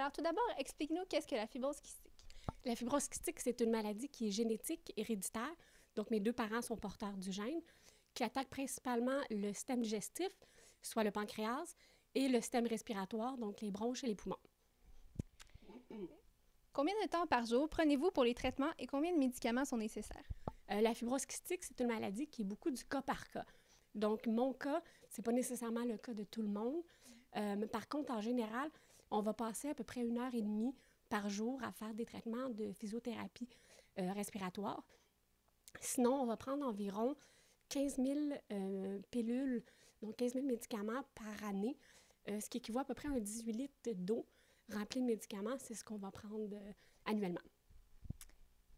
Alors tout d'abord, explique-nous qu'est-ce que la fibrose kystique? La fibrose kystique, c'est une maladie qui est génétique, héréditaire. Donc, mes deux parents sont porteurs du gène, qui attaque principalement le système digestif, soit le pancréas, et le système respiratoire, donc les bronches et les poumons. Combien de temps par jour prenez-vous pour les traitements et combien de médicaments sont nécessaires? La fibrose kystique, c'est une maladie qui est beaucoup du cas par cas. Donc, mon cas, c'est pas nécessairement le cas de tout le monde. Mais par contre, en général, on va passer à peu près 1 heure et demie par jour à faire des traitements de physiothérapie respiratoire. Sinon, on va prendre environ 15 000 pilules, donc 15 000 médicaments par année, ce qui équivaut à peu près à 18 litres d'eau remplie de médicaments. C'est ce qu'on va prendre annuellement.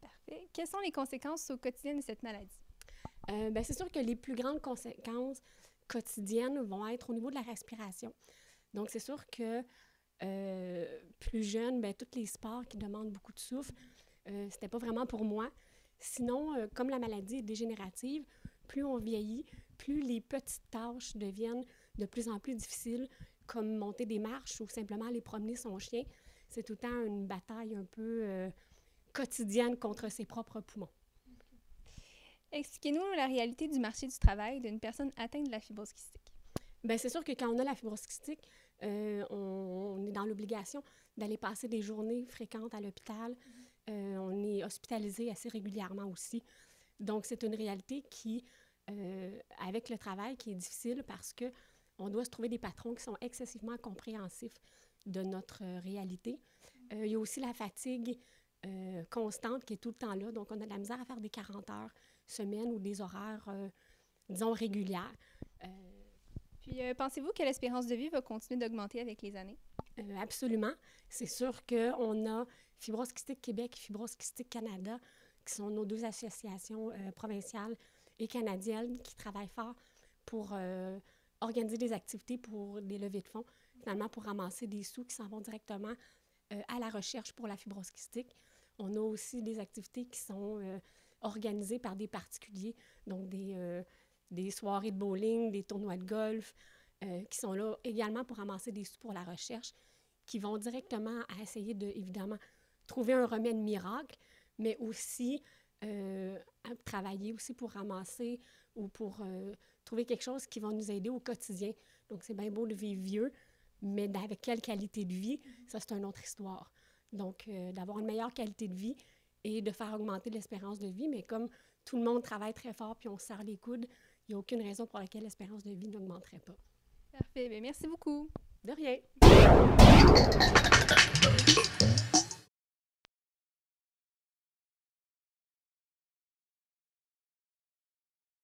Parfait. Quelles sont les conséquences au quotidien de cette maladie? C'est sûr que les plus grandes conséquences quotidiennes vont être au niveau de la respiration. Donc, c'est sûr que plus jeune, tous les sports qui demandent beaucoup de souffle, c'était pas vraiment pour moi. Sinon, comme la maladie est dégénérative, plus on vieillit, plus les petites tâches deviennent de plus en plus difficiles, comme monter des marches ou simplement aller promener son chien. C'est tout le temps une bataille un peu quotidienne contre ses propres poumons. Expliquez-nous la réalité du marché du travail d'une personne atteinte de la fibrose kystique. C'est sûr que quand on a la fibrose kystique, on est dans l'obligation d'aller passer des journées fréquentes à l'hôpital. On est hospitalisé assez régulièrement aussi. Donc, c'est une réalité qui, avec le travail, qui est difficile parce qu'on doit se trouver des patrons qui sont excessivement compréhensifs de notre réalité. Il y a aussi la fatigue constante qui est tout le temps là. Donc, on a de la misère à faire des 40 heures semaine ou des horaires, disons, régulières. Puis, pensez-vous que l'espérance de vie va continuer d'augmenter avec les années? Absolument. C'est sûr qu'on a Fibrose Kystique Québec et Fibrose Kystique Canada, qui sont nos deux associations provinciales et canadiennes qui travaillent fort pour organiser des activités pour des levées de fonds, finalement pour ramasser des sous qui s'en vont directement à la recherche pour la fibrose kystique. On a aussi des activités qui sont organisées par des particuliers, donc des soirées de bowling, des tournois de golf, qui sont là également pour ramasser des sous pour la recherche, qui vont directement à essayer de, évidemment, trouver un remède miracle, mais aussi à travailler aussi pour ramasser ou pour trouver quelque chose qui va nous aider au quotidien. Donc, c'est bien beau de vivre vieux, mais avec quelle qualité de vie, ça, c'est une autre histoire. Donc, d'avoir une meilleure qualité de vie et de faire augmenter l'espérance de vie, mais comme tout le monde travaille très fort puis on se serre les coudes, il n'y a aucune raison pour laquelle l'espérance de vie n'augmenterait pas. Parfait. Bien, merci beaucoup. De rien.